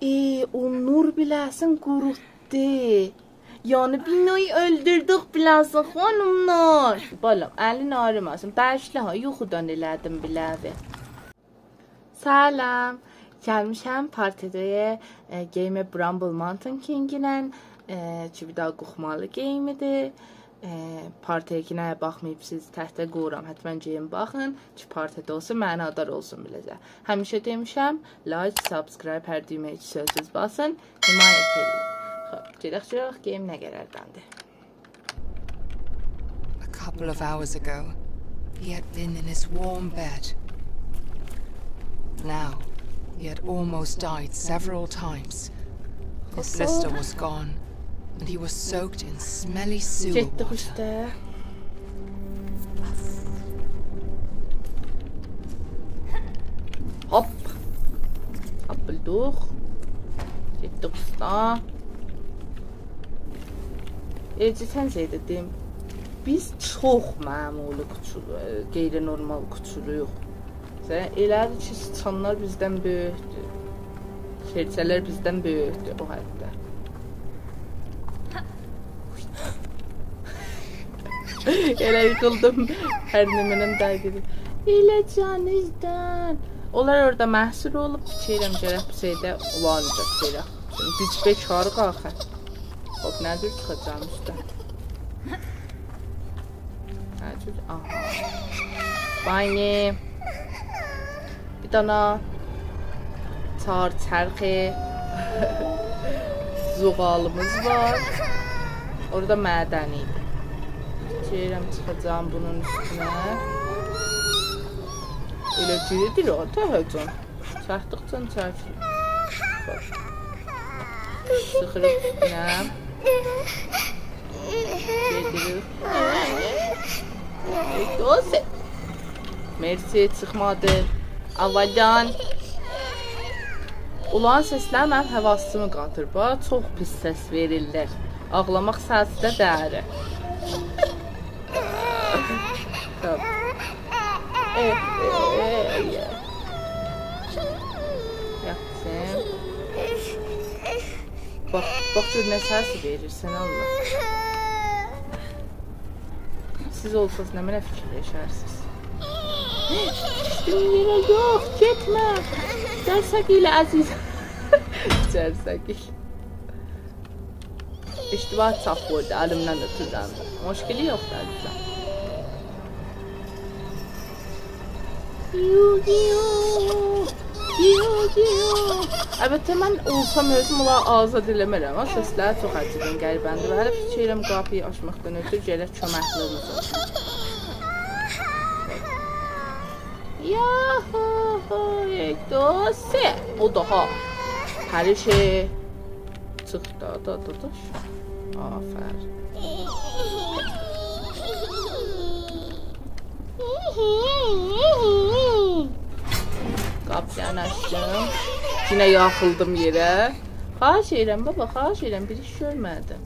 O Nur biləsin qurutdu. Yani binayı öldürdük biləsin xanımlar. Balam, əlin ağrımasın. Bəşli ha, yuxudan elədim biləvi. Salam. Gəlmişəm partidə Game Bramble Mountain King-lə. Ki bir daha qoxmalı game-idir. Partiyə ki nəyə baxmayıbsınız, təhtə qoyuram. Həttəmən gelin baxın ki partidə olsun, mənadar olsun biləcək. Həmişə demişəm, like, subscribe, hər düyməyə ki sözsüz basın, himayət edin. Gedək game nə qədərdəndir. A couple of hours ago, he had been in his warm bed. Now, he had almost died several times. His sister was gone, and he was soaked in smelly sewer water. Hop. Hoppelduq. Getdik usta. Sən dedim, biz çox məmuli qeyri-normal uçuruq. Elədir ki, sıçanlar bizdən böyükdür. Xerçələr bizdən böyükdür o həddə. Elə yıxıldım hər nümünün dəqiqdir. Elə canızdan. Onlar orada məhsul olub, fikirəm gərək bu şeydə olanacaq şeylə. Biz bekarıq axı. Hop, nədir çıxacağım üstə? Nədir? Aha. Bani. Bir dana çarxı zoğalımız var. Orada mədən idi. Fikirəm çıxacağım bunun üstünə. Elə giridir o, təhəcəm. Çəkdikcə çəkir. Sıxırıq üstünə. Gedirik. Dost. Mersi çıxmadı. Avadan. Ulan səslər mənim həvasımı qatır. Bana çox pis səs verirlər. Ağlamaq səsi də dəri. Yatsın. Bax gör nə səsi verirsən Allah. Siz olsanız nə mənə fikirləşərsiniz? Yerə yox, getmə. Cərsək ilə əziz. Cərsək ilə. İştibar çap qoydu, əlimdən ötürdən. Müşkili yoxdur əzizəm. Əlbəttə, mən olsam özüm ola azad eləmərəm. O səslər çox əcədən qəribəndir. Hələ fikirəm qapıyı açmaqdan ötür, gələk köməkliyimiz olsun. Yahu, dost. O daha. Hər şey çıxdı. Aferin. Qapıdan açdım. Yine yaxıldım yerə. Xahiş edirəm baba, xahiş edirəm, bir iş görmədim.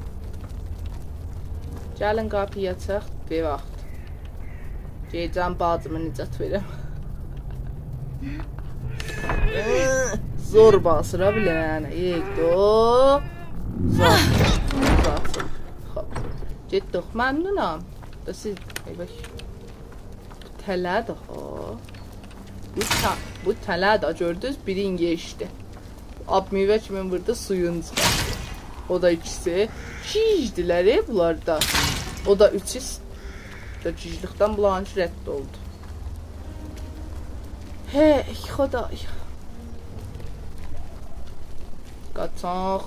Gəlin qapıyı açaq, bir vaxt. Gecəm bacımı nicat verəm. Zor basıra bilən. Yekdo. Zatım. Getdik, məmnunam. Da siz, bak. Tələdir ha. Bu tələdir, gördünüz, birin geçti. Ab meyvə kimi burada suyun çıxardı. O da ikisi. Cicdiləri bunlarda. O da üçü da ciclikdən bulanıcı rədd oldu. Hey, xoday. Qaçaq.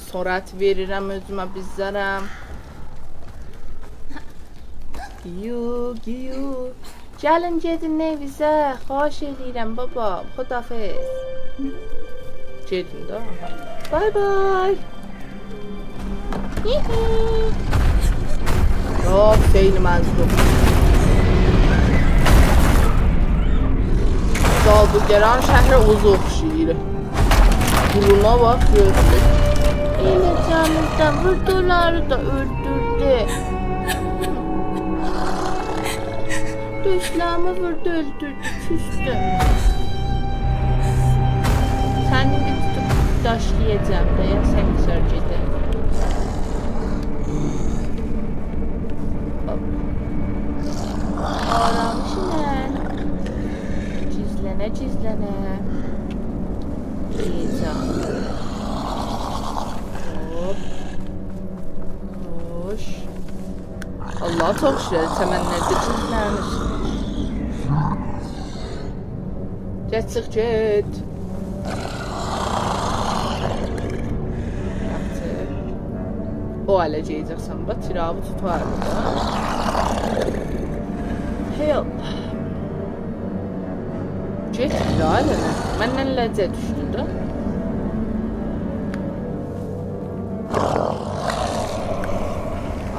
Sürət verirəm özümə bizlərəm. Giyu. Gəlin gedin evizə. Xahiş edirəm baba. Xudafiz. Gedin də. Bye bye. Yox, xeyli məzlum. Dalbugəran şəhri uzuq şiiri. Quluna bax, gördük. Elə canımızdan vurduları da öldürdü. Düşləmi vurdu, öldürdü, küstü. Sənin bir yiyeceğim de sen güzelce. Aramışlar. Cizlene. Yiyeceğim. Hop. Hoş. Allah çok şükür. Temennerde cizlenmiş. Get. O hale geleceksen bak tirabı tutar. Help. Get hale. Benden lezzet düştü de.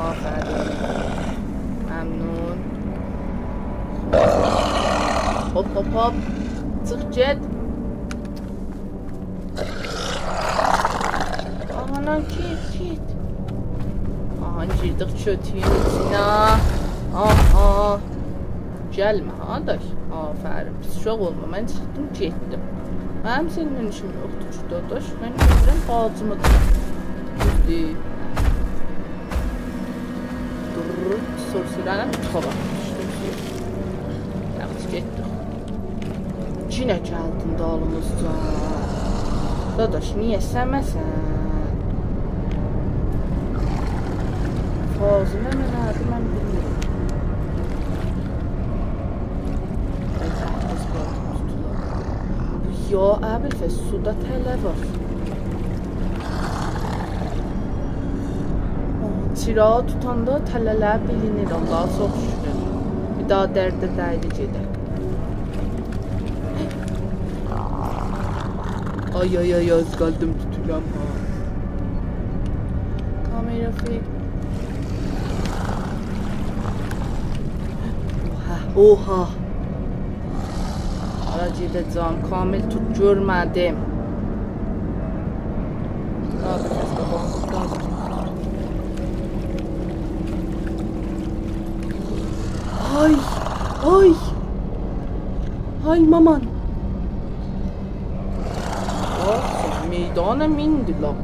Aferin. Memnun. Hop. Çık Jet. Ana git. Aha girdik çötüyün içine. Aha. Gelme adaş. Aferin. Pis çok olma. Ben çıktım getdim. Benim senin işim yoktur dadaş. Ben görürüm bacımıdır. Düzdür. Durur. Sorsuyla tava. Yaxşı getdik. Yine geldin dalımızdan. Dadaş niye sevmesen? Fazla mənadı mən bilmiyorum. Ya Əbilfəz suda tələ var. Çırağı tutanda tələlər bilinir. Allah'a çox şükür. Bir daha dərdə dəydi gedək. Ay az kaldım tutacağım ha. Kamera fake. Oha. Aracı edeceğim. Kamil tut görmedim. Ay maman. Meydana mindi lap.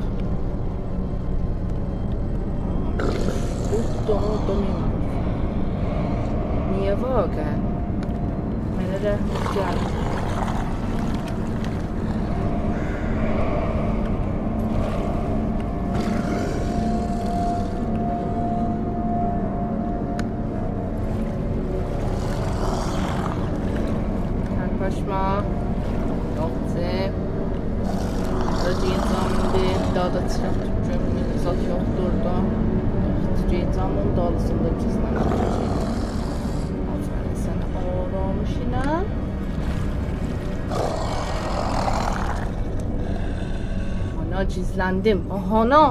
Orada mindi. Niye vaken? Bana rahmet geldi. Kaçma. Yoksa. Daha da çırak tutacağım. Zat yoktur da. Tutacağım onun dalısında cizlenecek. Aferin sana ağlamış yine. Ana cizlendim. Ana.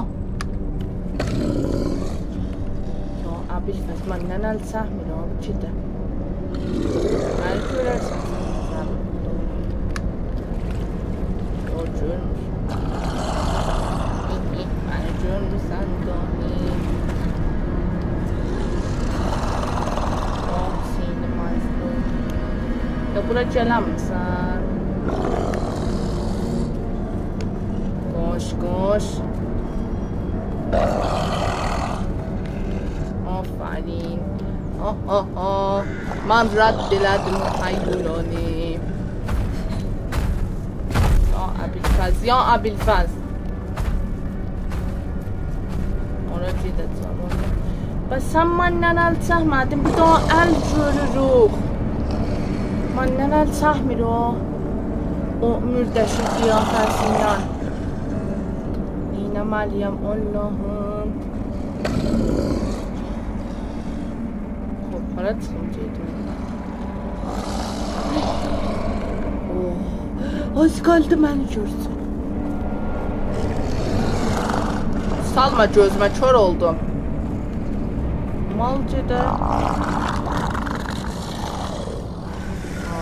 Ya Əbilfəz məndən əl səhmir abi ki də. Məni görərsən. O görmüş. Sen dahi. Oh seni mazlum. Ya buraya gelen misin? Koş. Aferin. Man raddeledim hayvanı. Ya Əbilfəz. Bəs sən məndən əl çəkmədin, bir daha əl görürük. Məndən əl çəkmir o mürdəşin qiyafəsindən. Neynəməliyəm Allahım. Hara çıxım gedim. Az qaldı məni görsün. Salma gözümə, kör oldum. Malcıda.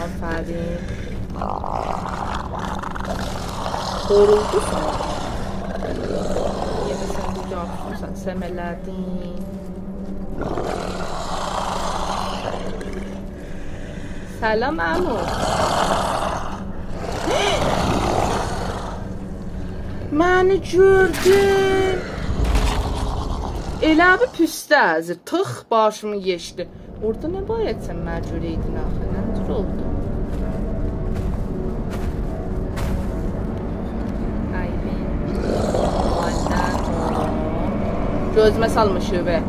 Aferin. Koruldu sana. Yine sen bu yapmışsan semelerdin. Selam Amo. Məni gördün. Elə bir püstə əzir. Tıx başımı geçdi. Orada nə bayət sən mənə görəydin axı? Nədir oldu? Gözüme salmış ve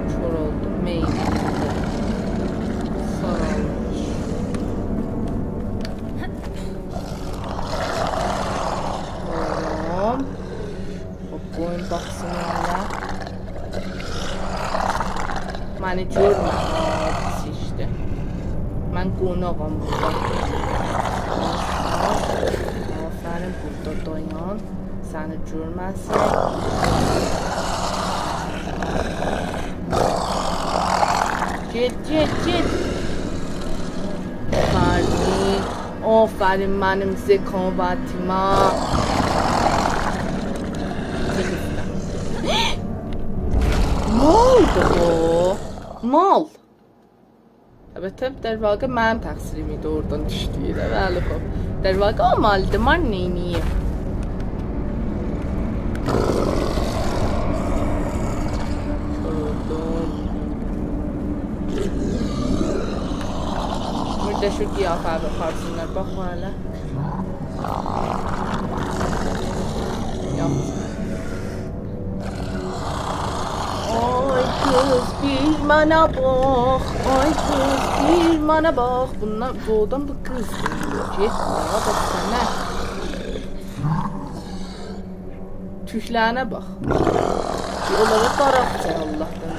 kör oldum. Meyil. Sarılmış. Oğlum. Boyun baksın öyle. Beni görme. Abisi işte. Ben qonağım burada. Aferin burada dayan. Seni görməsin. Git. Aferin benim zekavetime. Ne oldu o? Mal. Əlbəttə در واقع mənim təqsirim idi oradan düşdüyü də. Bəli xop. در واقع o maldı. Mən neyniyim? Burada şu qiyafəyə baxarsınlar. Bax hələ. Yox. Ay kız bir mənə bax. Ay kız bir mənə bax. Bundan doğudan bu kız. Getmə bax sənə. Tüklərinə bax. Onlara qaraqca Allah'tan.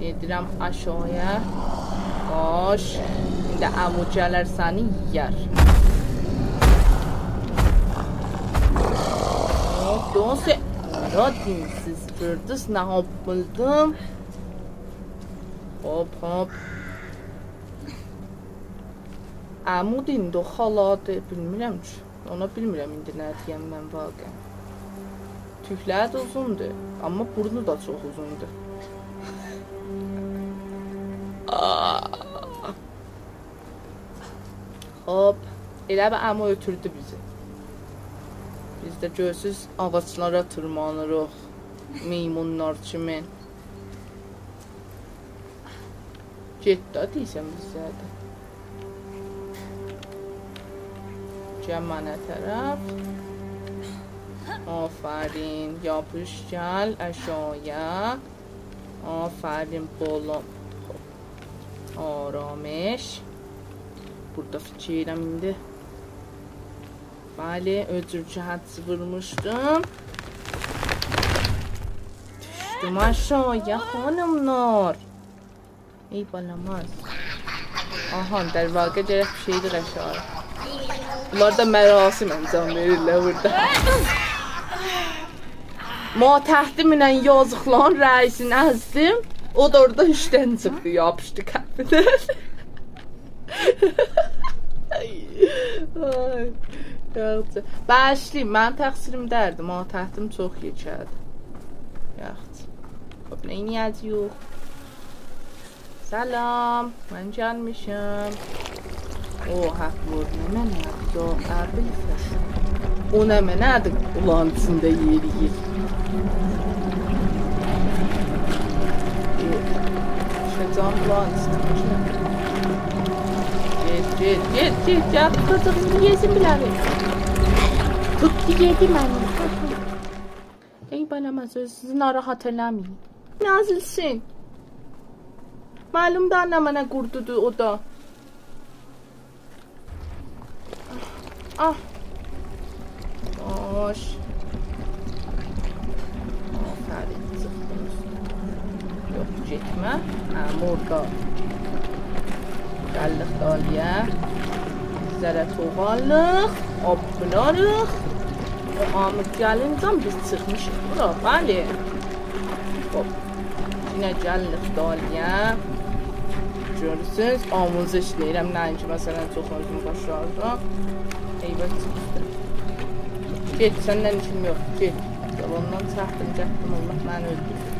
Gedirəm aşağıya. Baş. İndi əmucələr səni yiyər. Dost ara dinsiz gördünüz nə buldum. Hop. Əmud indi o xaladı bilmirəm ki. Ona bilmirəm indi nə deyəm mən vaqə. Tükləri də uzundur. Amma burnu da çox uzundur. Hop. Elə bir əmə ötürdü bizi. Biz də görsüz ağaçlara tırmanırıq. Meymunlar kimi. Getdə deysən bizə də. Gəl mənə tərəf. Aferin. Yapış gəl aşağıya. Aferin bolam. Aramış. Burada fikirəm indi. Bəli, öldürücü hədsi vurmuşdum. Düşdüm aşağıya xanımlar. Ey balamaz. Aha, der vaqiə gərək bir şeydir aşağı. Bunlar da mərasim əncam verirlər burada. Matəhdim ilə yazıqların rəisini əzdim. O da orada işdən çıxdı, yapışdı qəbdən. Başlayayım, mən təqsirimdərdim. Matəhdim çox yekədi. Yaxşı. Hop, neyniyəz yox. Salam, mən gəlmişəm. O, haq vurdu, nə nədir? O, əbil fəşə. O, nə nədir? Ulan içində yeriyir. Şəcan ulan içində. Get. Qızım, yesin biləri. Tutdu, yedi mənim. Ey, balamaz, sizi narahat eləməyin. Nazilsin. Malum da anne mənə qurdudu o da. Ah. Hoş. Aferin çıxdınız. Yox, getmə. Orada. Gəllik daliyə. Zərə toğallıq. Ablarıq. O amıq gəlincəm biz çıxmışıq bura. Bəli. Hop. Yine gəllik daliyə. Görürsünüz, amuzış deyirəm, nəinki məsələn çox özüm başlardan. Eybət çıxdı. Get, səndən işim yox, get. ondan çaktım çaktım Allah mən öldürdüm.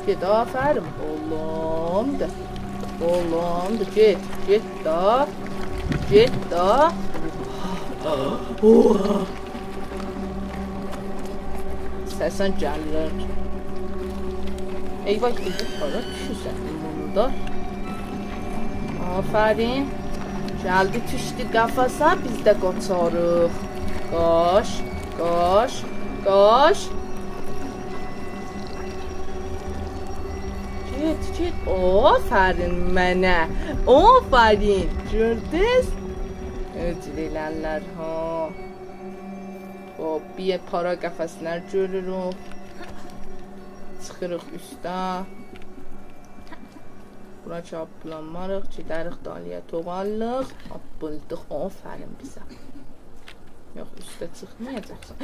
Get aferin oğlum da. Oğlum da get da. Get da. İstersen gəlir. Eyvah gidip para düşürsən bunu da. Aferin. Gəldi düşdü qafasa biz də qoçarıq. Qoş, qoş, qoş. Get. Aferin mənə. Aferin. Gördünüz? Öcürlərlər ha. Hop, bir para qəfəslər görürük. Çıxırıq üstə. Bura çaplanmarıq, gedərik daliyə toğallıq. Buldıq, aferin bizə. Yox, üstə çıxmayacaqsan.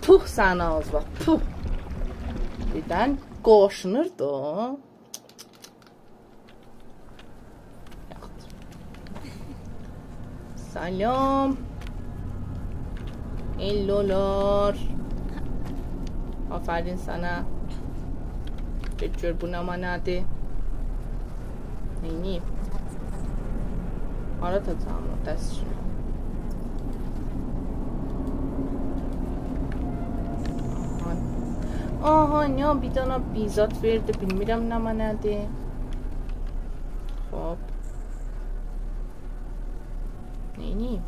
Puh sən ağız var, puh. Birdən qoşunurdu. Salam. Ellolar. Aferin sana. Gör bu nama nədir? Neyniyim? Aratacağım o dəstini. Aha, ya bir dana bizat verdi. Bilmirəm nama nədir. Hop. Neyniyim?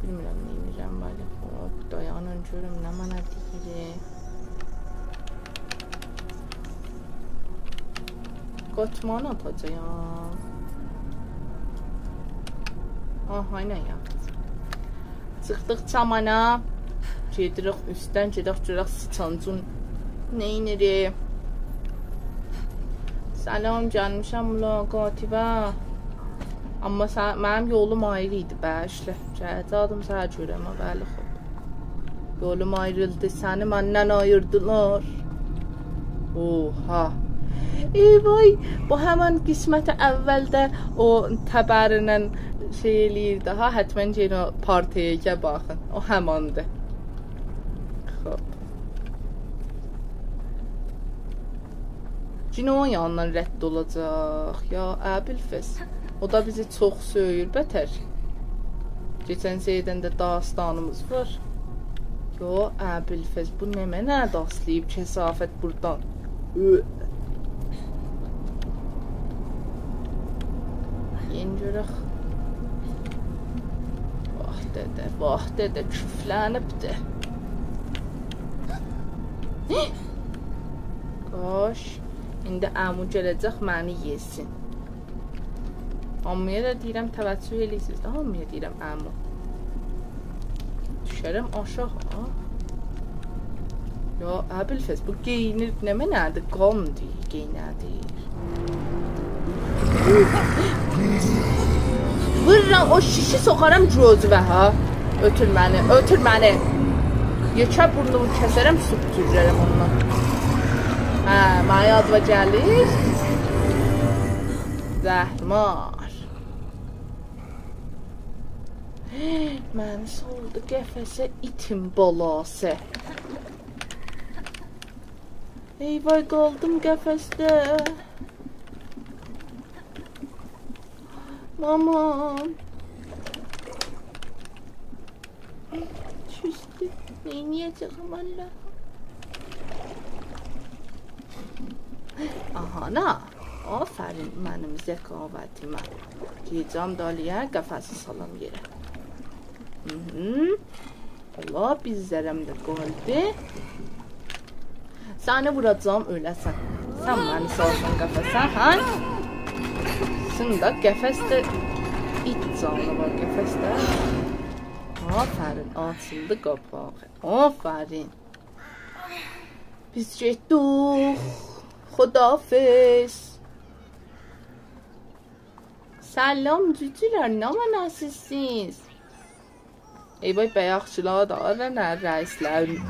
Bilmirəm neyniyəm bəli. Hop, dayanın görüm nama nədir. Qotman atacağım. Aha, nə yaptı? Çıxdıq çamana. Gedirik üstdən, gedirik sıçancun. Neynirik? Salam, gəlmişəm mülaqatibə. Amma mənim yolum ayrı idi, bəşlə. Gələcəkdim sənə görəm, bəli, xub. Yolum ayrıldı, səni məndən ayırdılar. Oha. Vay, bu həmən qisməti əvvəldə o təbərlə şey eləyirdi, ha, hətmən yenə partiyaya baxın, o həmandır. Xob. Cinə o yandan rədd olacaq, ya Əbilfəs, o da bizi çox söyür, bətər. Keçən şeydən də dastanımız var. Yo, Əbilfəs, bu nə mənə daslayıb kəsafət buradan. Görək. Vah dədə, küflənibdir. Qoş, indi əmu gələcək məni yesin. Hamıya da deyirəm, təvəccüh eləyirsiniz də, hamıya deyirəm əmu. Düşərəm aşağı, ha? Ya, Əbilfəs, bu geyinir, nə mənədir? Qandır, geyinədir. Vururam, o şişi soxaram gözüvə, ha? Ötür məni, ötür məni. Yekə burnumu kəsərəm, su tücrərəm ondan. Hə, mənə yadıva gəlir. Zəhmar. Məni soldu qəfəsə itin balası. Eyvay, qaldım qəfəsdə. Mamam. Küstü. Neyniyəcəyəm Allah? Ahana. Aferin mənim zəqavətimə. Gecəm daliyə, qəfəsi salam yerə. Allah, bizlərəm də qaldı. Səni vuracağım, öləsən. Sən məni salsan qəfəsən, hə? Sında qəfəsdə it canlı var, qəfəsdə. Aferin, açıldı qapağı. Aferin. Biz getdik. Xudafiz. Salam cücülər, nə mənəsizsiniz? Eyvay, bəyaqçılar da nə rəislərin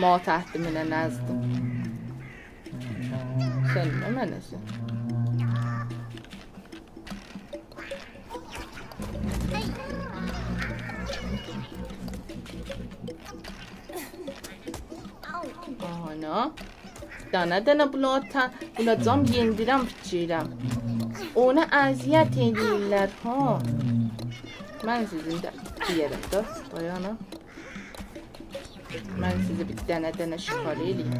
matəhdiminə nəzdim. Sən nə mənəsin? Ana. Dana bulacam yendirəm fikirəm. Ona əziyyət edirlər ha. Mən sizin də deyərəm də. Dayana. Mən sizi bir dənə şifar eləyim.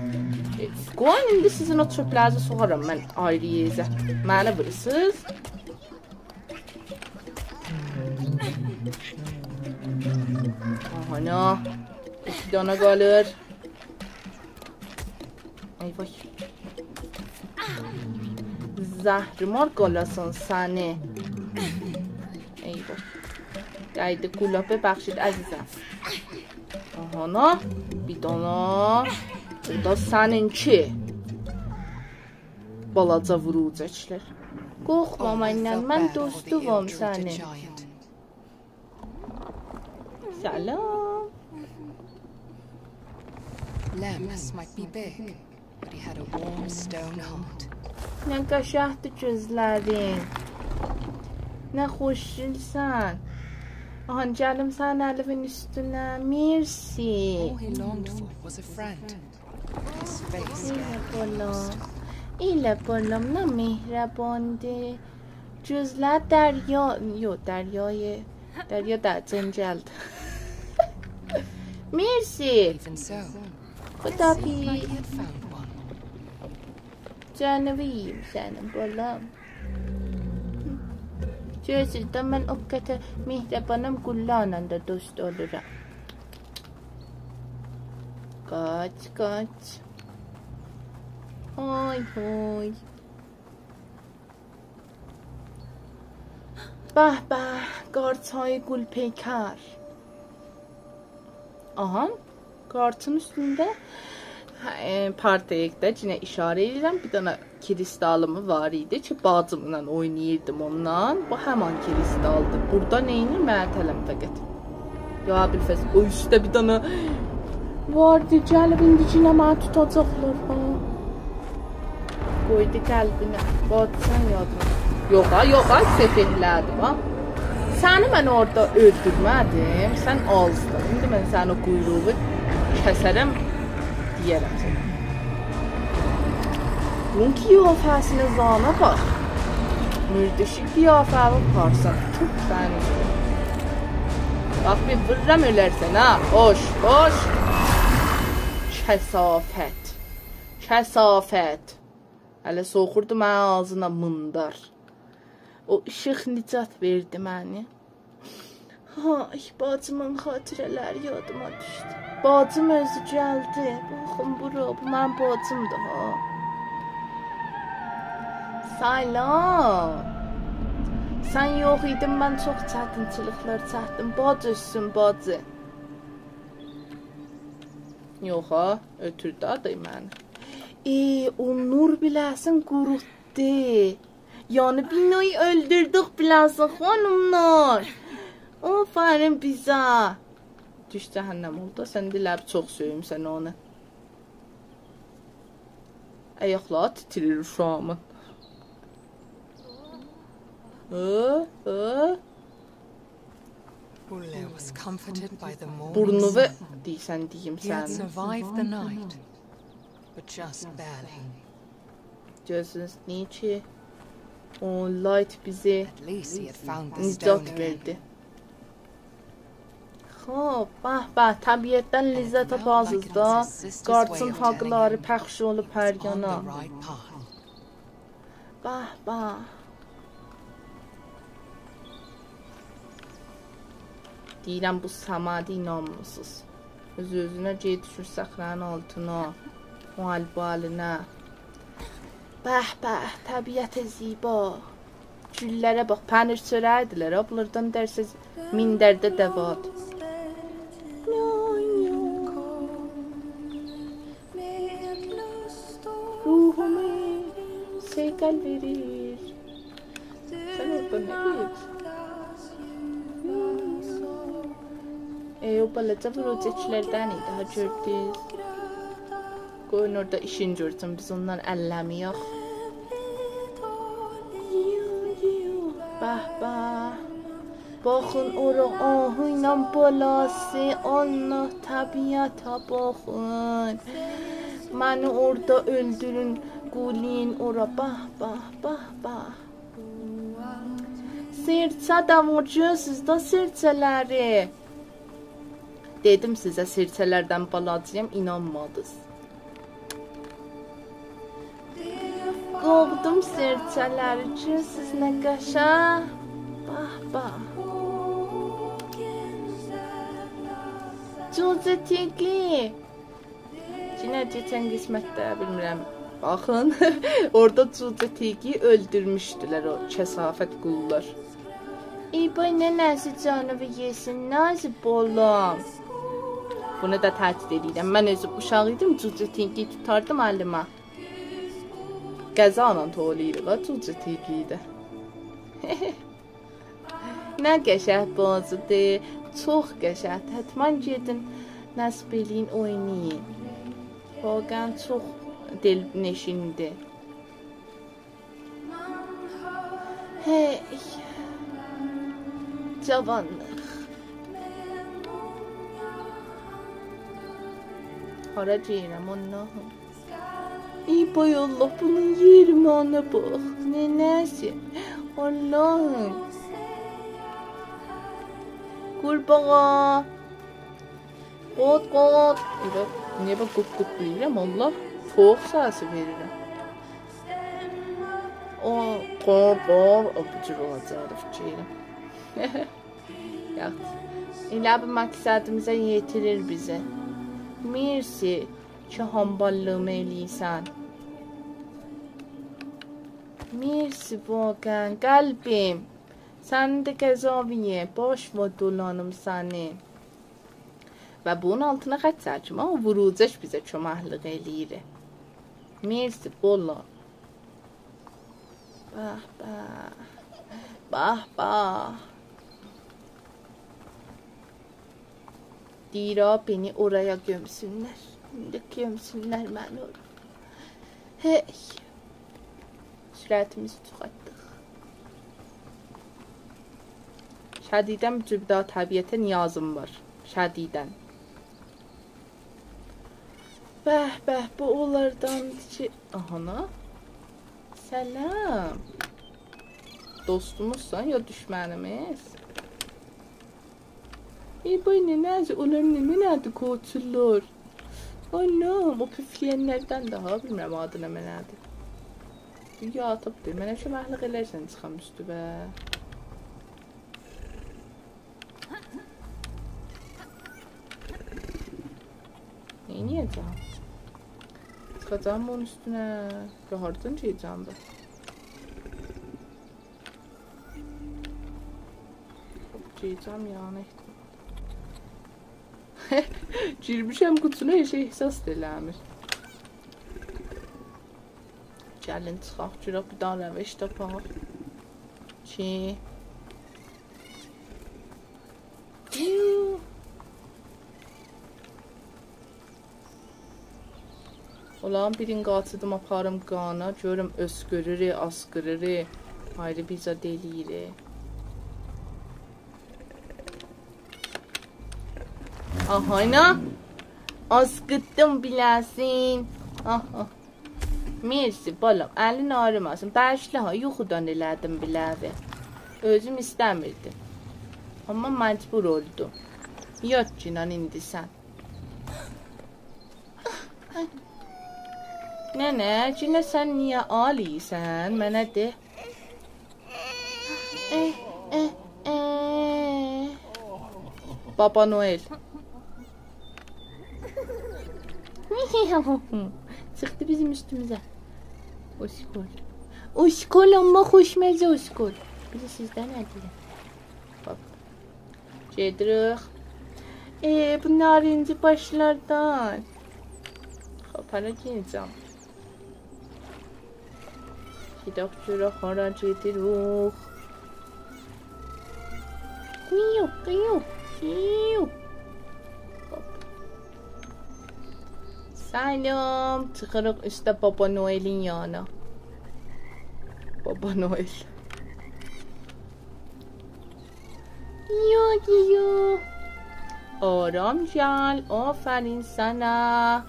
Qoyun indi sizin o çöplərinizi soğaram mən ayrı yezə. Mənə vurursunuz. Ana. 2 dana qalır. Eyvah. Zəhrimar qalasın səni. Eyvah. Dəydi qula bəxşid əzizəm. Ana. Bir dana. Bu da səninki. Balaca vurucəklər. Qorxma məndən, mən dostum sənin. Salam. Lems might be big, but he had a warm stone heart. Nə qəşəngdir gözlərin. Nə xoşsun. Ahan gəlim sən əlimin üstünə. Mersi. All he longed for was a friend. His face İlə balam nə mehribandır. Gözlər dərya, Derya da cəncəldir. Mersi. Even so, Xuda he had found one. Canavıyım sənin balam. Gözlərdə mən o qədər mehribanım qullarla da dost oluram. Kaç. Hoy. Bah, qarçayı gül peykar. Aha, qarçın üstündə partiyada yenə işarə edirəm. Bir dənə kristalımı var idi ki, bacımla oynayırdım ondan. Bu həman kristaldır. Burada neyinir? Mətələm fəqət. Ya bilfəs, o üstdə bir dənə vardı. Gəlib indi yenə mənə tutacaqlar. Qoydu qəlbinə. Bacısan yadına. Yox, səfehlədim. Səni mən orada öldürmədim. Sən azdın. İndi mən səni o quyruğu kəsərəm. Deyərəm sənə. Bunun qiyafəsinə zana bax. Mürdüşü qiyafəvi parsan. Çok bənzir. Bax bir vırram ölərsən ha. Hoş. Kəsafət. Hələ soxurdu mənə ağzına mındar. O işıq nicat verdi məni. Ay, bacımın xatirələri yadıma düşdü. Bacım özü gəldi. Baxın bura, bu mənim bacımdır ha. Salam. Sən yox idin, mən çox çətinçiliklər çəkdim. Bacı üstün, bacı. Yox ha, ötürdü aday məni. O nur biləsin qurutdu. Yani binayı öldürdük biləsin xanımlar. Aferin bizə. Düş cəhənnəm oldu. Sən diləb çox söyümsən onu. Ayaqlar titrir uşağımın. Ulle was comforted by the morning Burnuvu sun. deysən deyim He had sən. survived the night, but just barely. Gözünüz niyə ki? O light bizi At least he had found the nicat stone again. verdi. Xoş, bax, təbiətdən ləzzət tapasız da. Qarçın haqları pəxş olub hər On yana. the right path. Bax. Deyirəm bu samadi inanmısınız. Öz-özünə gey düşür səxranın altına. O albalinə. Bax, təbiətə ziba. Güllərə bax, pənir çörəydilər. Bunlardan dərsəz mindərdə dəvad. Ruhumu seyqəl verir. Sən orada nə deyir? O balaca vuracaqlardan idi, ha gördünüz. Qoyun orada işin görsün, biz ondan əlləmiyək. Bax. Baxın ora ahuyla balası, Allah təbiətə baxın. Beni orada öldürün. Gulin ora. Bah bah bah bah. Sirçə də vurcuyorsunuz da sirçələri. Dedim sizə sirçələrdən balacıyam, inanmadınız. Qovdum sirçələri üçün siz nə qəşəng. Bah bah. Cücə Tigli. Yine geçen qismətdə bilmirəm. Baxın, orada Cücə Tigli öldürmüşdülər o kəsafət qullar. Ey boy nənəsi canımı yesin, nazi bolam. Bunu da təhdid edirəm. Mən özüm uşaq idim, Cücə Tigli tutardım əlimə. Qəzanla tolayır, Cücə Tigli də. Nə qəşəng bazıdır, çox qəşəng. Hətmən gedin, nəsb eləyin, oynayın. Vaqən çox dilneşindir. Hey, cavanlıq. Hara deyirəm, Allahım. Ey boy Allah, bunun yerim ana bax. Nənəsi? Allahım. Qurbağa. Qot qot. Niyə ben qut qut deyirəm, Allah? Toğ səsi verirəm. O qor qor, o bu cür olacaq fikirəm. Yaxşı. Elə bu məqsədimizə yetirir bizə. Mersi ki hamballığımı eləyirsən. Mersi vaqən qəlbim. Sən də qəzaviyə, baş və dolanım səni. Və bunun altına xət çəkim, amma vurucaq bizə köməklıq eləyir. Mersi bolla. Bah bah. Bah bah. Dira beni oraya gömsünlər. İndi gömsünlər məni oraya. Hey. Sürətimizi çıxartdıq. Şədidən cübda təbiətə niyazım var. Şədidən. Bəh bəh, bu onlardan ki... Ahana. Səlam. Dostumuzsan ya düşmənimiz? Ey boy nənəzi, onlar nədir qoçulur? Anam, o püfləyənlərdən daha bilmirəm adı nə mənədir. Dünya atıbdır, mənə şu məxluq elərsən çıxam üstübə. Neyniyəcəm? Çıxacağım onun üstünə. Rahatın çeyəcəm da. Çeyəcəm yani ehtimal. Girmişəm qutusuna heç ehsas eləmir. Gəlin çıxaq, girək bir daha rəvəş tapaq. Ki... Olan birin qaçıdım aparım qana, görüm öskürürü, asqırırı, ayrı biza deliyiri. Ahana, asqıtdım biləsin. Aha. Mersi balam, əlin ağrımasın. Bəşli ha, yuxudan elədim biləvi. Özüm istəmirdim. Amma məcbur oldum. Yat cinan indi sən. Nənə, cinə sən niyə aliysən? Mənə de. Baba Noel. Çıxdı bizim üstümüzə. Oskol. Oskol amma xoşməzə oskol. Bizi sizdən nədir? Bak. Gedirik. Bu narinci başlardan. Xapara geleceğim. Gidək hara gedirik. Qiyo, qiyo, qiyo. Salam, çıxırıq üstə Baba Noel'in yanına. Baba Noel. Yo. Aram gəl, aferin sana.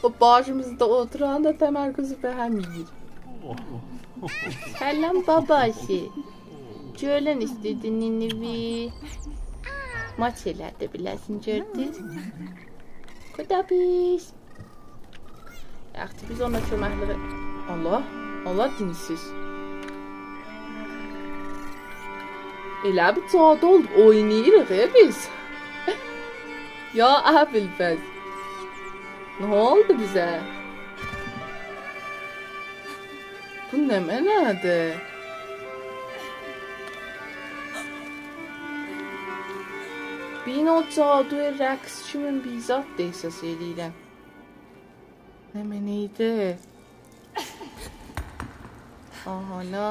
O başımızda oturan da təmərküzü be həm yiyir. Səlam babası. Görən istədin ninivi. Maç elədi biləsin gördünüz. Kudabiz. Yaxşı biz ona köməkləri... Allah dinsiz. Elə bir cadı oldu, oynayırıq biz. Ya Əbilfəz. Nə oldu bizə? Bu nə mənadır? Bin o caduya rəqs kimin bizat da əsas eləyirəm. Nə mənəydi? Ahana.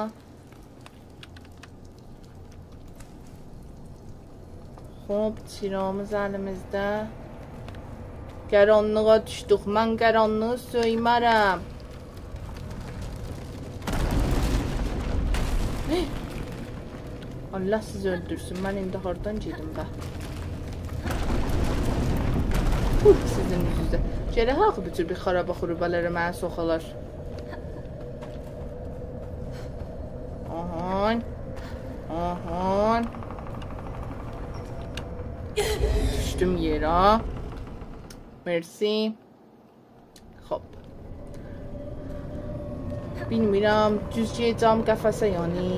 Xob, çiramız əlimizdə. Qaranlığa düşdük. Mən qaranlığı söymərəm. Allah sizi öldürsün. Mən indi hardan gedim bə? Sizin yüzünüzdə. Gərək haqqı bu tür bir xaraba-xurubalara mənə soxalar. Ahan. Düşdüm yerə. Mersi. Xob. Bilmirəm, düzcəyəcəm qəfəsə yani.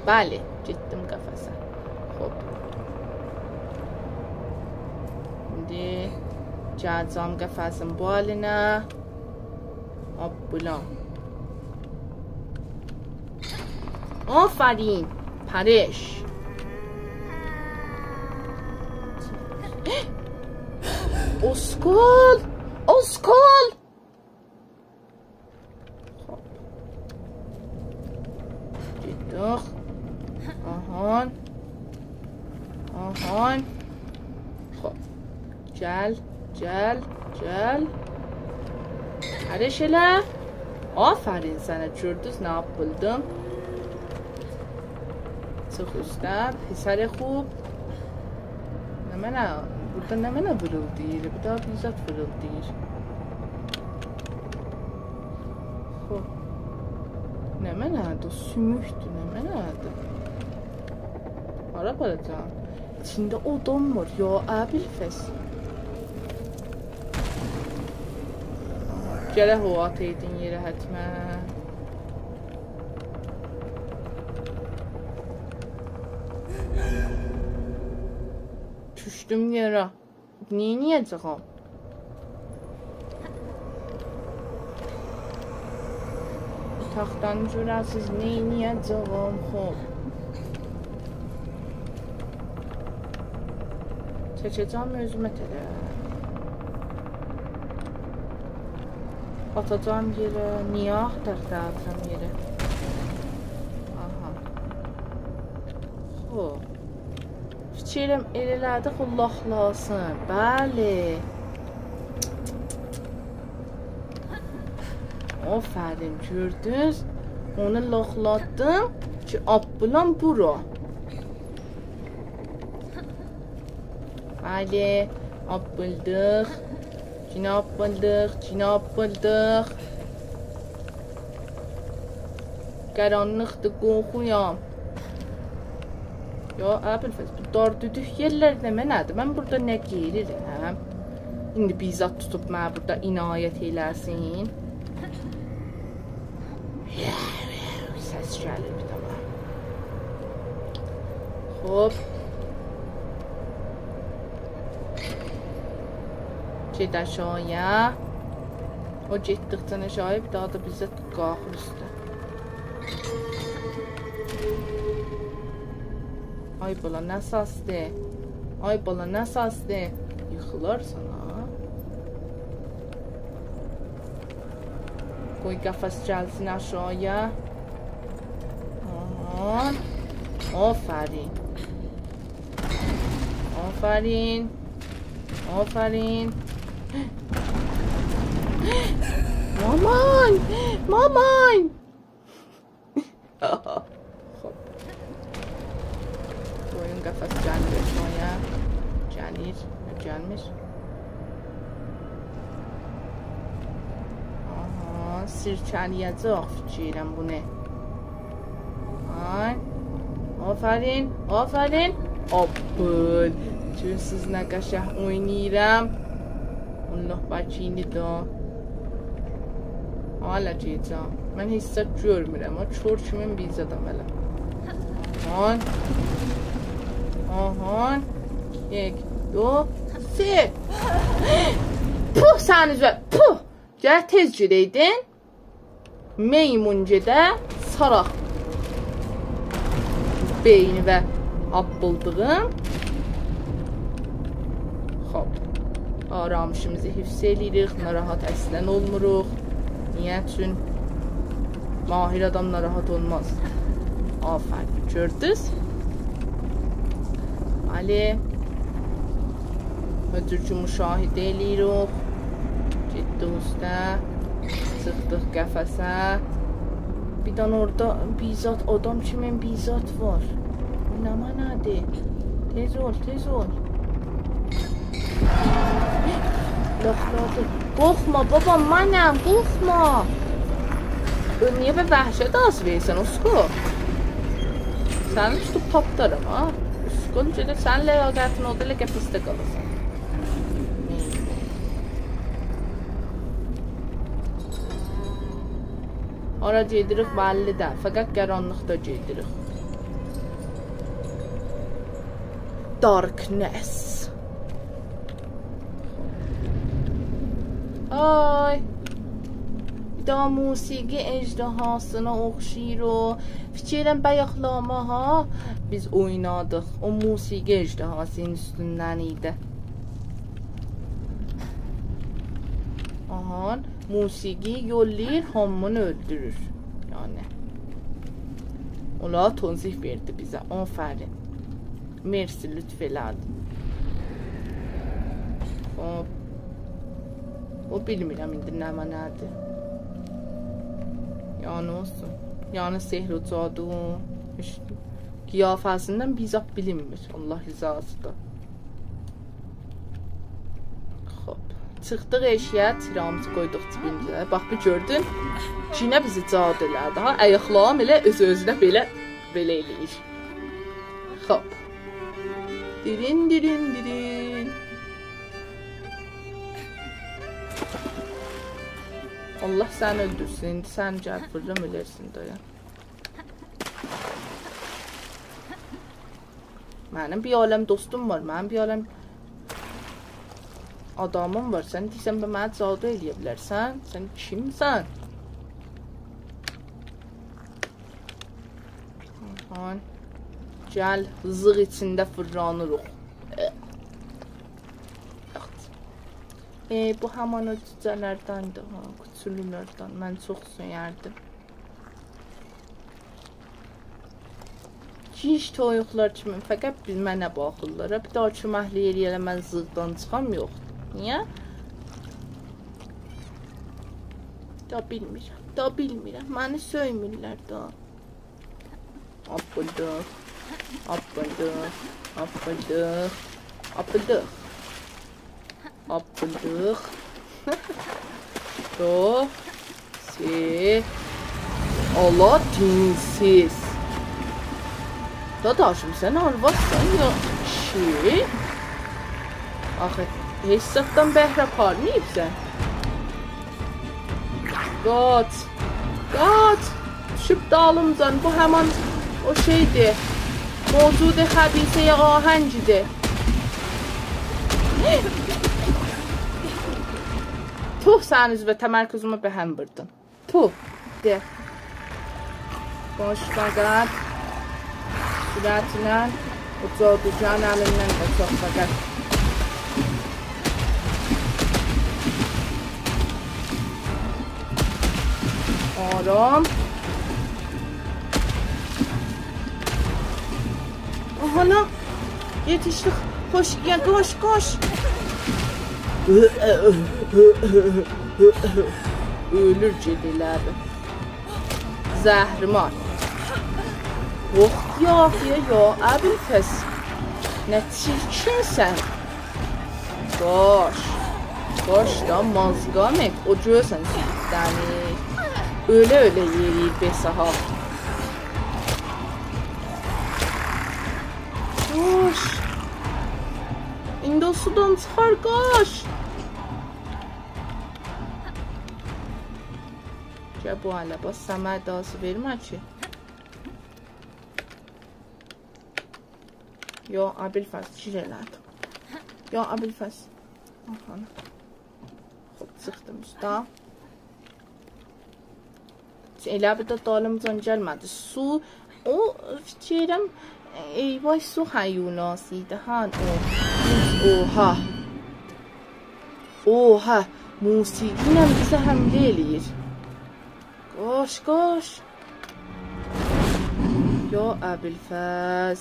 Bəli, getdim qəfəsə. Xob. İndi gələcəm qəfəsin bu halinə. Hop, bulan. Aferin. Pariş. Oskol. Oskol. Getdik. Ahan. Xob. Gəl. Pariş elə. Aferin sənə, gördünüz nə yapıldım. Çıx üstə, pisəri xub. Burada nə mənə vırıldayır? Bu da bizzat vırıldayır. Xob. Nə mənədir? Sümükdür, nə mənədir? Hara baracam? İçində odam var, ya Əbilfəz. Gərək o ataydın yerə hətmən. Düşdüm yerə. Neyniyəcəm? Taxtdan cürəsiz neyniyəcəm? Xob. Çəkəcəm özümə tələ. Atacağım yerə. Niyə axtaracam yerə? Aha. Xob. Fikirəm elədi xullahlasın. Bəli. Aferin, gördünüz. Onu loxladım ki, abbulam bura. Bəli, abbuldıq. Cinab buldıq. Qaranlıqdır, qorxuyam. Ya Əbilfəz, bu dar düdük yerlər nə mənədir? Mən burada nə geyirirəm? İndi bizzat tutub mənə burada inayət eləsin. Səs gəlir bir dəmə. Xob. Ged aşağıya. O getdikcən aşağıya bir daha da bizzat qalxır üstə. Ay bala, nə sasdır? Yıxılar sana. Qoy qəfəs gəlsin aşağıya. Aman. Aferin. Maman. Xob. Qoyun qəfəs gəlir aşağıya. Gəlir. gelmiş. Aha, sirkəliyəcək fikirəm bu ne? Ay. Aferin, aferin. Aferin. Siz nə qəşəng oynayıram. Allah bacini da. Hala ceycan. Mən hissət görmürəm. O çor kimin bizadam hələ. Ahan. Ahan. 1, 2, 3. Puh sən üzvə. Puh. Gəl tez gedəydin. Meymuncedə saraq. Beyni və abbuldığım. Hop. Aramışımızı hifz edirik. Narahat əslən olmuruq. Niyə? Üçün mahir adam narahat olmaz. Aferin. Gördünüz? Ali. Ödürcü müşahidə eləyirik. Ciddi usta. Sıxdıq qəfəsə. Bir tane orada bizzat adam kimin bizzat var. Oynama nədir? Tez ol, tez ol. Laxladı. Qorxma babam, mənəm, qorxma. Niyə bir vəhşət az versən, Usko? Səni tutub tapdarım, ha? Usko, necə sən ləyaqətin oldu, elə qəfisdə qalısan. Ora gedirik bəllidə, fəqət qaranlıqda gedirik. Darkness. Ay. Bir daha musiqi ejderhasına oxşayır o. Fikirəm bayaqlama ha. Biz oynadıq. O musiqi ejderhasının üstündən idi. Aha. Musiqi yollayır, hamını öldürür. Yani. Ola tonzih verdi bizə. Aferin. Mersi lütf elədi. Hop. O bilmirəm indi nəmə nədir. Yani olsun. Yani sehr o cadu. Qiyafəsindən bizzat bilinmir. Allah rizası da. Hop. Çıxdıq eşiyə, tiramızı qoyduq cibimizə. Bax, bir gördün. Cinə bizi cad elədi. Ha, ayaqlarım elə öz-özünə belə eləyir. Hop. Dirin, dirin, dirin. Allah səni öldürsün. İndi sən gəl fırlam ölərsin daya. Mənim bir aləm dostum var. Mənim bir aləm adamım var. Sən deyirsən, mənə cadu eləyə bilərsən. Sən kimsən? Gəl, zığ içində fırlanırıq. Bu həman o cücələrdəndir, küçülülərdən. Mən çox söyərdim. Hiç toyuqlar kimi, fəqət mənə baxırlar. Bir daha köməkli yeriyələ mən zığdan çıxam, yox. Niyə? Da bilmirəm. Məni söymürlər da. Apıldıq. Apıldıq. Apıldıq. Apıldıq. Apıldıq. Do. Si. Allah dinsiz. Dadaşım, sən arvadsan ya şey? Axı, hesabdan bəhrə parlayıbsən. Qaç. Qaç. Düşüb dalımcan. Bu həman o şeydir. Mevcud-i xəbisəyə ahəngidir. Tuh, sən üzvə təmərküzümü bəhəm vurdun. Tuh. De. Boş fəqət. Sürətlə o caducan əlindən qaçaq fəqət. Aram. Hala. Yetişdik. Koş, ya koş, koş. Ölür cedilərdi. Zəhrimar. Oh ya, əbil kəs. Nə çirkinsən. Koş da mazgamek ocuyorsan sizden. Öyle yeri be saha. Koş. İndi o sudan çıxar koş. Gel bu hala bas Səməd dası vermə ki. Yo Abilfəz şir elədi. Yo Abilfəz. Aha. Xoş çıxdım usta. Elə bir də dalımcan gəlmədi. Su o fikirəm eyvay su hayunasıydı han o. Oha. Musiqi ilə bizə həmlə eləyir. Koş. Yo Abilfəz.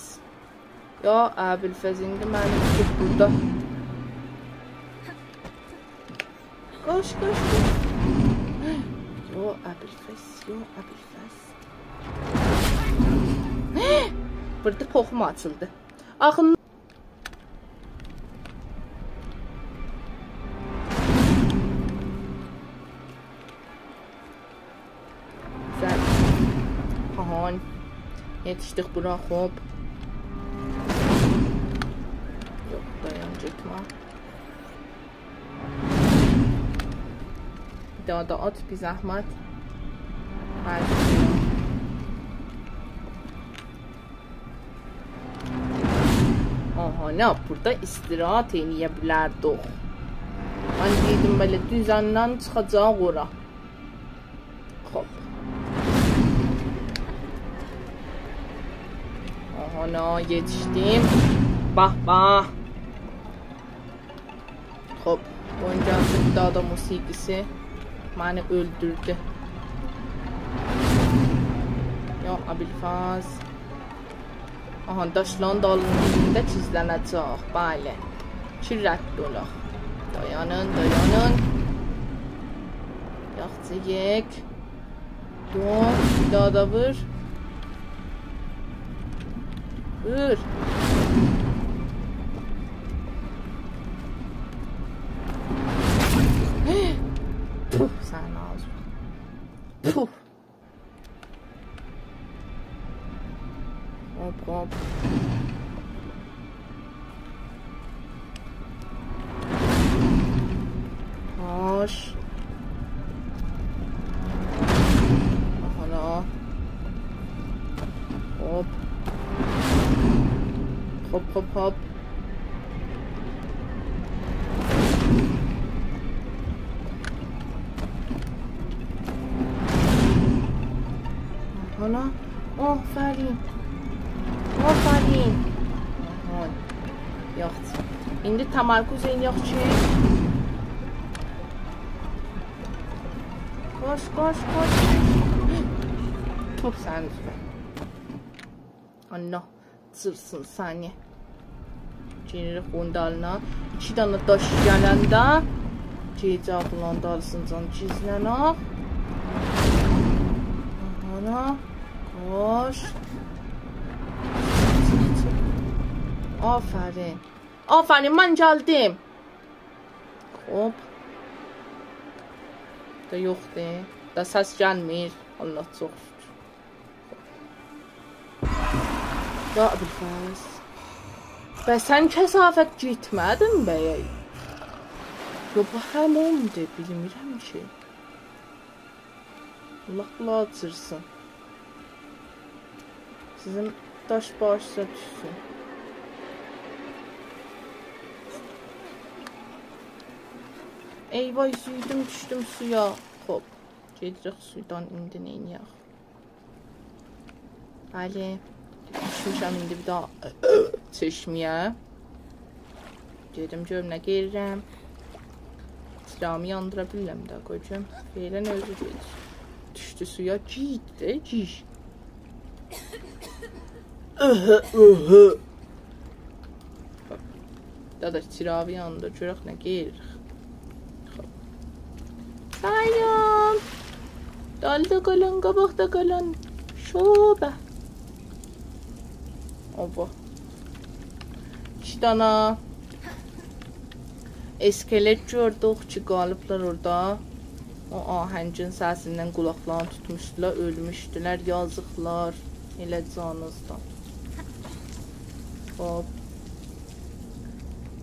Yo Abilfəz indi mənim tutub burada. Koş. Yo Abilfəz. Burada toxum açıldı. Axın güzel. Ahan. Yetişdik bura hop. Yok dayan gitme. Bir daha da at bir zahmet. Aha ne burada istirahat eləyə bilərdik. Mən dedim belə düzəndən çıxacaq ora. Hop. Aha ne yetişdim. Bah. Hop. Oyuncağın bir daha da musiqisi məni öldürdü. Yo Abilfəz. Aha daşlan dalının dibində çizlənəcək. Bəli. Ki rədd olaq. Dayanın. Yaxcıyıq. Dur. Bir daha da vur. Vur. Puh sən ağzına. Puh. Hop. Hoş. Hala. Hop. Hala. Aferin. Yoxdur. İndi təmərküz eləyək ki. Koş. Top sən üzvə. Allah. Çırsın saniye. Gelirik qondalına. 2 dana daş gələndə. Gecə qondalısın can gizlənək. Hala. Koş. Aferin mən gəldim. Hop. Da yoxdur. Da səs gəlmir. Allah çox şükür. Ya Abilfəz. Bə sən kəsafət getmədin bəy. Yo bu həmomdur bilmirəm ki. Allah qulaqçırsın. Sizin daş başsa düşsün. Eyvay düşdüm suya. Hop. Gedirik suydan indi neyniyək. Bəli. Düşmüşəm indi bir daha çeşməyə. Gedim görüm nə gerirəm. Tiramı yandıra bilirəm də qoyacağım. Feylən özü gedir. Düşdü suya gic. Da tiravı yanında görək nə geririk. Sayın. Dalda qalın, qabaqda qalın. Şoba. Ova. 2 dana. iskelet gördük ki qalıblar orada. O ahəngin səsindən qulaqlarını tutmuşdular, ölmüşdülər, yazıqlar. Elə canızdan. Hop.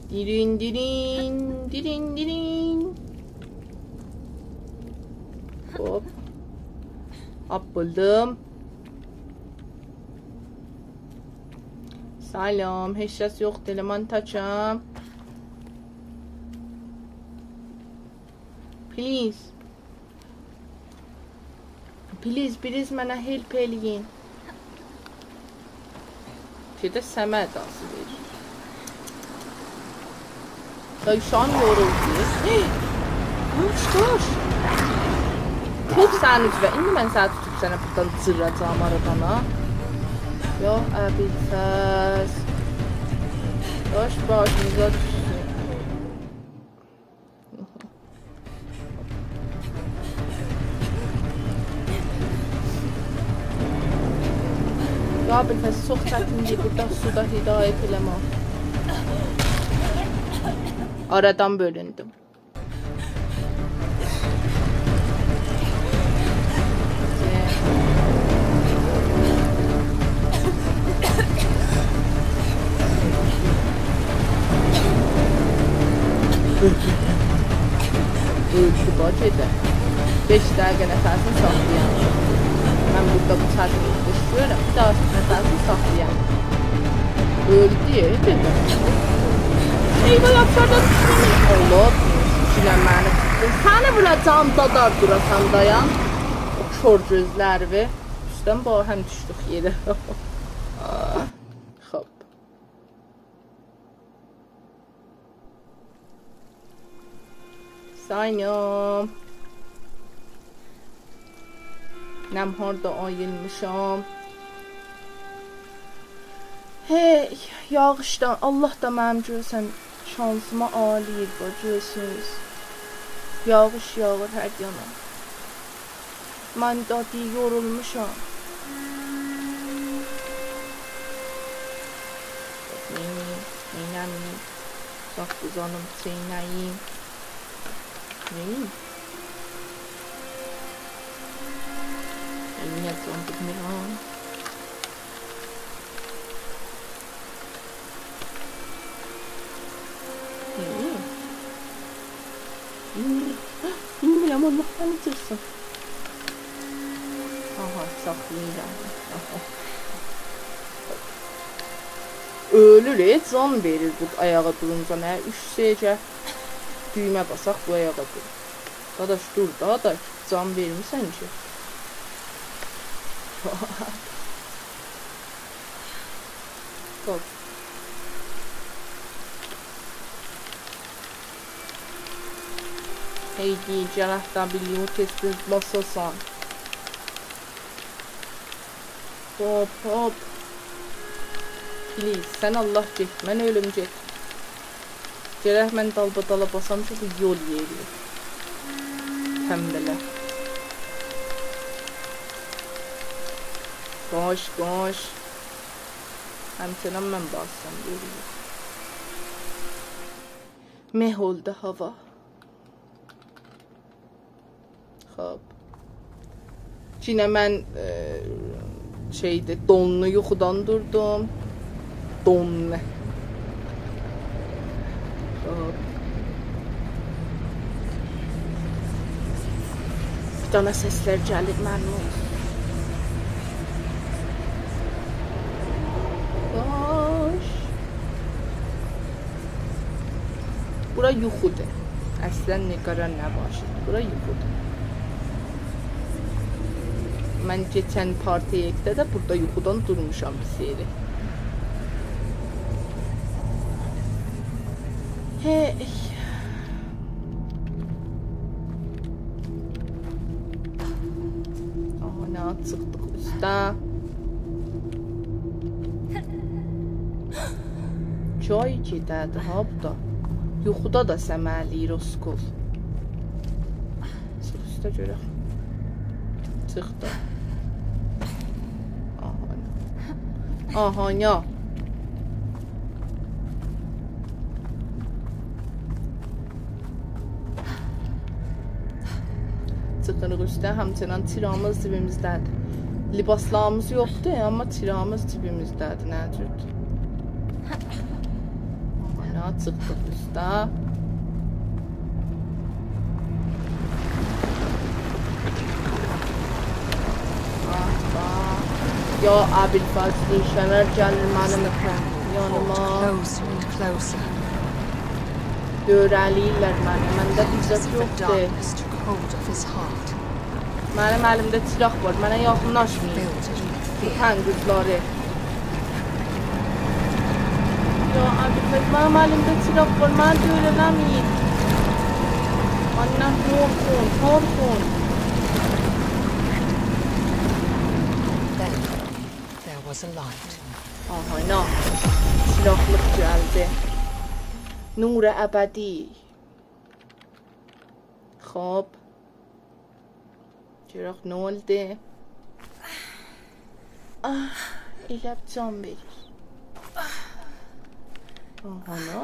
Dirin dirin, dirin dirin. Hop. Hop buldum. Salam, heç kəs yoxdur, elə mən taçam. Please. Please mənə help eləyin. Şeydə Səmədası verir. Dayı şu an yoruldu. Koş. Tut sənin üzvə. İndi mən səni tutub sənə buradan cıracağım aradana. Yox, əbilsəz. Baş başımıza düşsün. Ya bilfəz, çox çətindir burada suda hidayət eləmə. Aradan bölündüm. Öldü bacıda. 5 dəqiqə nəfəsini saxlayam. Mən burada bu çətinlikdə düşürəm. Bir daha nəfəsini saxlayam. Öldü, dedim. Eyvah yapışardan düşürəm. Allah, düşürəm məni tutdun. Səni vuracam, dadar durasam dayan. O kör gözlərvi. Üstdən bax, həm düşdük yerə. Xop. Saynam. Nəm harda ayılmışam. Hey, yağışdan, Allah da mənim görsən şansıma alıyır bu görürsünüz. Yağış yağır hər yana. Mən dadı yorulmuşam. Neynəyim, bax uzanım, çeynəyim. Neyim? Нет, он тут миллион. Bilmiyorum, Allah'tan itirsin. Aha, saklayacağım. Ölür, can verir bu ayağa durunca. Nə? 3 səcə düymə basaq bu ayağa durur. Dadaş, dur, dadaş, can vermirsən ki. Top. Heydi, cənahdan biliyor, tez-tez basasan. Hop, hop. Please, sən Allah get, mən ölüm get. Gərək mən dalba-dala basam ki, bu yol yeri. Təmbələ. Koş, koş. Həmçinin mən bassam, görürüm. Meh oldu hava. Xop. Yine mən donlu yuxudan durdum. Donlu. Xop. Bir dana səslər gəlir mənim olsun. Bura yuxudur. Əslən Nigaran nə başıdır? Bura yuxudur. Mən keçən partiyada da burada yuxudan durmuşam bir seyri. Hey. Aha, nə çıxdıq üstə. Çay gedədi, ha bu da. Yuxuda da səməliyir o skol. Çıx üstə görək. Çıxdı. Aha, ya. çıxırıq üstə, həmçinin tiramız dibimizdədir. Libaslarımız yoxdur, amma tiramız dibimizdədir, nə cür? Ana, çıxdıq üstə. Ya Əbilfazlı Şəner gəlir mənim yanıma. Görəliyirlər məni, məndə bizət yoxdur. Mənim əlimdə çıraq var, mənə yaxınlaşmayın. Tutən qızları. Ya Əbilfaz, mənim əlimdə çıraq var, mənə görələməyin. Annem korkun. Was a light. Aha, ne? Silahlık geldi. Nur-i əbədi. Xob. Çıraq ne oldu? Elə can verir. Aha, ne?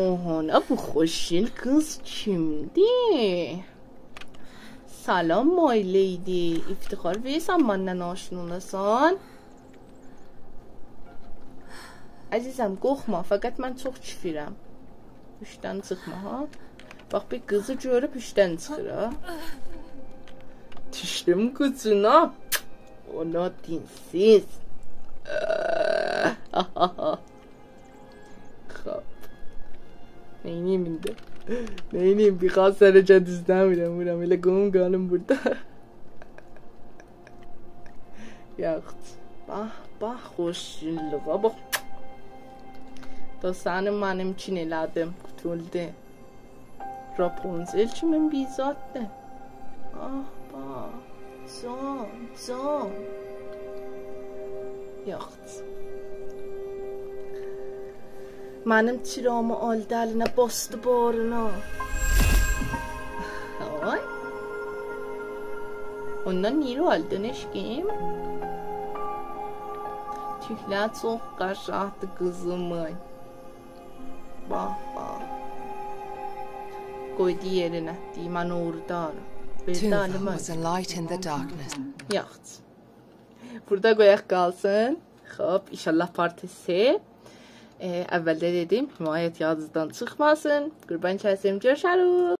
Aha, ne? Bu xoşil kız kimdi? Salam my lady. İftixar verirsən məndən aşinalasan. Əzizəm, qorxma, fəqət mən çox küfürəm. Üçdən çıxma, ha? Bax, bir qızı görüb üçdən çıxır, ha? Düşdüm qıcına. Ona dinsiz. Xob. Neyniyim indi? Neyniyim? Bir xas sərəcət izləmirəm. Elə qonum qanım burada. Yaxud. Bax, xoşluğa. Bax. Dostanım mənim için elədim. Qutuldu. Rapunzel kimin bizatdır. Bax. Can. Yaxud. Mənim çiramı aldı əlinə, bastı bağrına. Ay. Ondan niyə aldın eşkim? Tüklər çox qəşəngdir qızımın. Bax. Qoydu yerinə, deyim mən oradaram. Tuva was a light in the darkness. Yaxud. Burada qoyaq qalsın. Xob, inşallah partisi. Əvvəldə dedim, himayət yadınızdan çıxmasın. Qurban kəsim, görüşərik.